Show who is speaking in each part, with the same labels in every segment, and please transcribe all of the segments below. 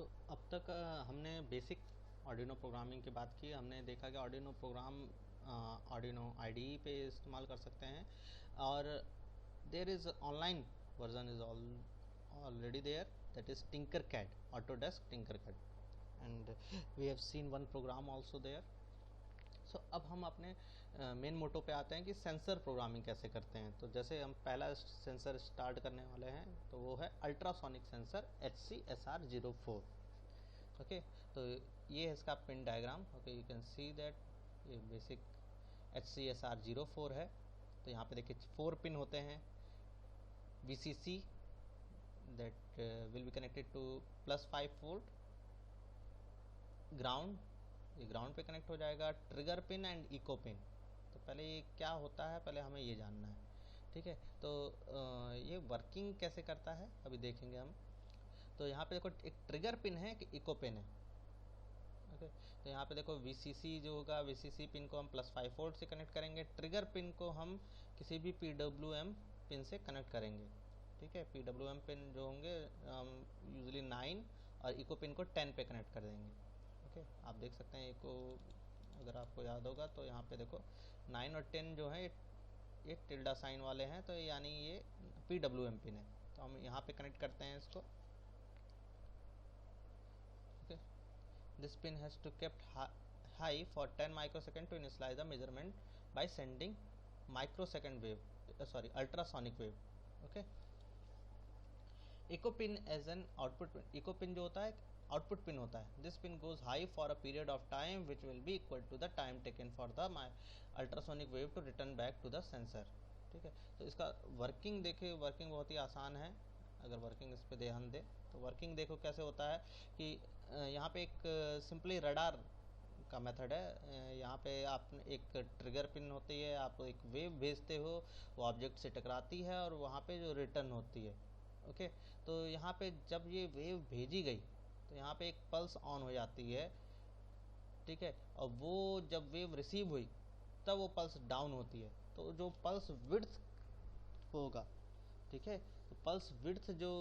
Speaker 1: अब तक हमने बेसिक आर्डिनो प्रोग्रामिंग की बात की। हमने देखा कि आर्डिनो प्रोग्राम आर्डिनो आईडीई पे इस्तेमाल कर सकते हैं, और there is online version is already there, that is Tinkercad, Autodesk Tinkercad, and we have seen one program also there. अब हम अपने मेन मोटो पे आते हैं कि सेंसर प्रोग्रामिंग कैसे करते हैं। तो जैसे हम पहला सेंसर स्टार्ट करने वाले हैं, तो वो है अल्ट्रासोनिक सेंसर HCSR04। ओके, तो ये है इसका pin diagram. Okay, you can see that ये बेसिक HCSR04 है। तो यहाँ पे देखिए 4 पिन होते हैं। VCC that will be connected to +5 volt, ground, ये ग्राउंड पे कनेक्ट हो जाएगा, trigger pin and echo pin. तो पहले ये क्या होता है, पहले हमें ये जानना है। ठीक है, तो ये वर्किंग कैसे करता है अभी देखेंगे हम। तो यहाँ पे देखो एक ट्रिगर पिन है, एक इको पिन है। ओके, तो यहाँ पे देखो VCC जो होगा, VCC पिन को हम +5 वोल्ट से कनेक्ट करेंगे, ट्रिगर पिन को हम किसी भी PWM पिन से कनेक्ट करेंगे। ठीक है, PWM पिन जो होंगे यूजुअली 9 और इको पिन को 10 पे कनेक्ट कर देंगे। ओके, आप देख सकते हैं इको, अगर आपको याद होगा तो यहाँ पे देखो 9 और 10 जो है ये टिल्डा साइन वाले हैं, तो यानी ये PWM पिन है। तो हम यहाँ पे कनेक्ट करते हैं इसको। Okay, this pin has to kept high for 10 microsecond to initialize the measurement by sending microsecond wave, ultrasonic wave. Okay, echo pin as an output pin. echo pin जो होता है आउटपुट पिन होता है। This pin goes high for a period of time which will be equal to the time taken for the ultrasonic wave to return back to the sensor. ठीक है, तो इसका working देखिए, वर्किंग बहुत ही आसान है। अगर वर्किंग इस पर ध्यान दे तो वर्किंग देखो कैसे होता है कि यहाँ पे एक सिंपली रडार का मेथड है। यहाँ पे आप एक ट्रिगर पिन होती है, आप एक वेव भेजते हो, वो ऑब्जेक्ट से टकराती है और वहाँ पे जो रिटर्न होती है। ओके, तो यहाँ पे जब ये वेव भेजी गई तो यहाँ पे एक पल्स ऑन हो जाती है। ठीक है, और वो जब वेव रिसीव हुई तब वो पल्स डाउन होती है। तो जो पल्स विड्थ होगा, ठीक है, तो पल्स विड्थ जो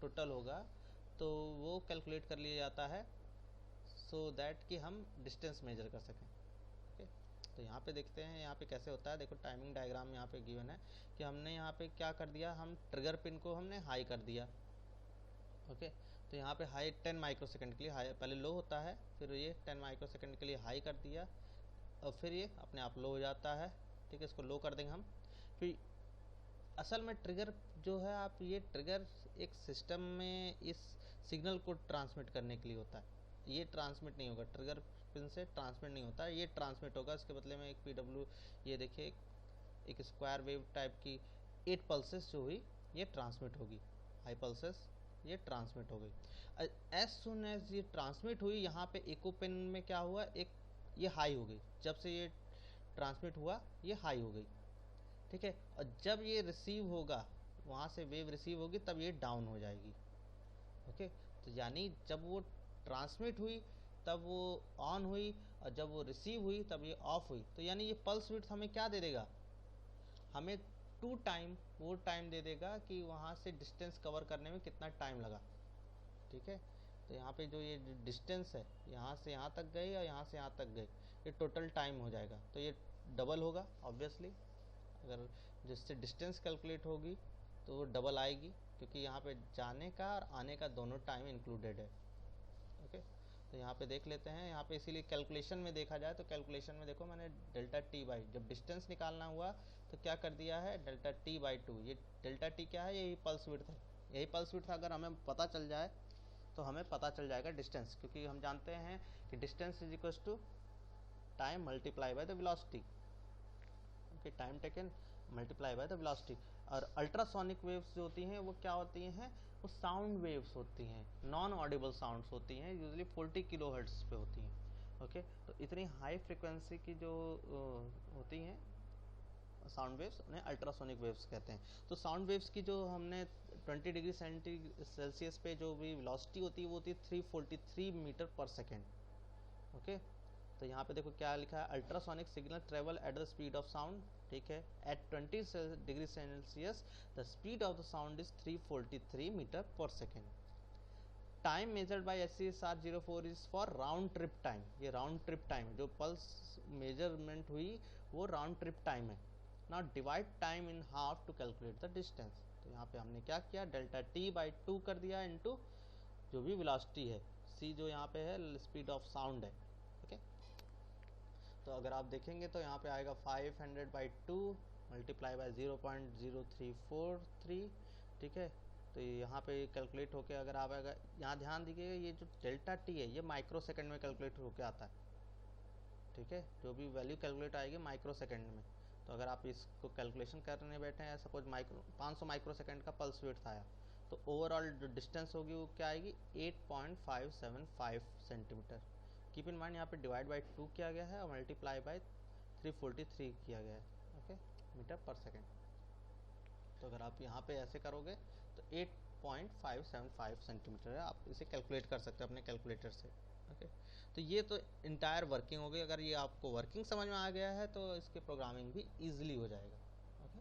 Speaker 1: टोटल होगा तो वो कैलकुलेट कर लिया जाता है, सो दैट कि हम डिस्टेंस मेजर कर सकें। ओके, तो यहाँ पे देखते हैं यहाँ पे कैसे होता है। देखो टाइमिंग डायग्राम यहाँ पे गिवन है कि हमने यहाँ पे क्या कर दिया, हम ट्रिगर पिन को हमने हाई कर दिया। ओके, तो यहाँ पे हाई 10 माइक्रोसेकंड के लिए हाई, पहले लो होता है, फिर ये 10 माइक्रोसेकंड के लिए हाई कर दिया और फिर ये अपने आप लो हो जाता है। ठीक है, इसको लो कर देंगे हम। फिर असल में ट्रिगर जो है, आप ये ट्रिगर एक सिस्टम में इस सिग्नल को ट्रांसमिट करने के लिए होता है। ये ट्रांसमिट नहीं होगा, ट्रिगर पिन से ट्रांसमिट नहीं होता, ये ट्रांसमिट होगा। इसके बदले में एक PW, ये देखिए एक स्क्वायर वेव टाइप की 8 पल्सेस जो हुई ये ट्रांसमिट होगी, हाई पल्सेस ये ट्रांसमिट हो गई। एज सुन एज ये ट्रांसमिट हुई, यहाँ पे इको पिन में क्या हुआ, एक ये हाई हो गई। जब से ये ट्रांसमिट हुआ ये हाई हो गई। ठीक है, और जब ये रिसीव होगा, वहाँ से वेव रिसीव होगी, तब ये डाउन हो जाएगी। ओके, तो यानी जब वो ट्रांसमिट हुई तब वो ऑन हुई, और जब वो रिसीव हुई तब ये ऑफ हुई। तो यानी ये पल्स विड्थ हमें क्या दे देगा, हमें टू टाइम, वो टाइम दे देगा कि वहाँ से डिस्टेंस कवर करने में कितना टाइम लगा। ठीक है, तो यहाँ पे जो ये डिस्टेंस है, यहाँ से यहाँ तक गई और यहाँ से यहाँ तक गई, ये टोटल टाइम हो जाएगा। तो ये डबल होगा ऑब्वियसली, अगर जिससे डिस्टेंस कैलकुलेट होगी तो वो डबल आएगी, क्योंकि यहाँ पे जाने का और आने का दोनों टाइम इंक्लूडेड है। ओके, तो यहाँ पे देख लेते हैं। यहाँ पे इसीलिए कैलकुलेशन में देखा जाए तो कैलकुलेशन में देखो मैंने डेल्टा टी बाई, जब डिस्टेंस निकालना हुआ तो क्या कर दिया है, डेल्टा टी बाई 2। ये डेल्टा टी क्या है, यही पल्स विड्थ है। यही पल्स विड्थ अगर हमें पता चल जाए तो हमें पता चल जाएगा डिस्टेंस, क्योंकि हम जानते हैं कि distance is equal to time multiply by the velocity. Okay, time taken multiply by the velocity. और अल्ट्रासोनिक वेव्स जो होती हैं वो क्या होती हैं, वो साउंड वेव्स होती हैं, नॉन ऑडिबल साउंड्स होती हैं, यूजुअली 40 किलोहर्ट्ज़ पे होती हैं। ओके, तो इतनी हाई फ्रिक्वेंसी की जो होती हैं साउंड वेव्स, उन्हें अल्ट्रासोनिक वेव्स कहते हैं। तो साउंड वेव्स की जो हमने 20 डिग्री सेल्सियस पे जो भी वेलोसिटी होती है वो होती है 343 मीटर पर सेकेंड। ओके, तो यहाँ पे देखो क्या लिखा है, ultrasonic signal travel at the speed of sound. ठीक है, at 20 degree Celsius the speed of the sound is 343 metre per second. Time measured by SCSR04 is for round trip time, ये राउंड ट्रिप टाइम है, जो pulse measurement हुई वो round trip time है। Now divide time in half to calculate the distance. तो यहाँ पे हमने क्या किया, डेल्टा टी बाई 2 कर दिया इनटू जो भी वेलोसिटी है, सी जो यहाँ पे है स्पीड ऑफ साउंड है। ओके, तो अगर आप देखेंगे तो यहाँ पे आएगा 500/2 मल्टीप्लाई बाय 0.0343, ठीक है। तो यहाँ पे कैलकुलेट होके अगर आप यहाँ ध्यान दीजिएगा, ये जो डेल्टा टी है ये माइक्रो सेकंड में कैलकुलेट होके आता है, ठीक है। जो भी वैल्यू कैलकुलेट आएगी माइक्रो सेकंड में। तो अगर आप इसको कैलकुलेशन करने बैठे हैं, सपोज 500 माइक्रो सेकंड का पल्स विड्थ आया, तो ओवरऑल जो डिस्टेंस होगी वो क्या आएगी, 8.575 सेंटीमीटर। कीप इन माइंड यहाँ पे डिवाइड बाई 2 किया गया है और मल्टीप्लाई बाई 343 किया गया है, ओके, मीटर पर सेकेंड। तो अगर आप यहाँ पे ऐसे करोगे तो 8.575 सेंटीमीटर है, आप इसे कैलकुलेट कर सकते हैं अपने कैलकुलेटर से। ओके, तो ये तो इंटायर वर्किंग हो गई। अगर ये आपको वर्किंग समझ में आ गया है तो इसके प्रोग्रामिंग भी ईजिली हो जाएगा। ओके,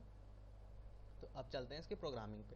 Speaker 1: तो अब चलते हैं इसकी प्रोग्रामिंग पे।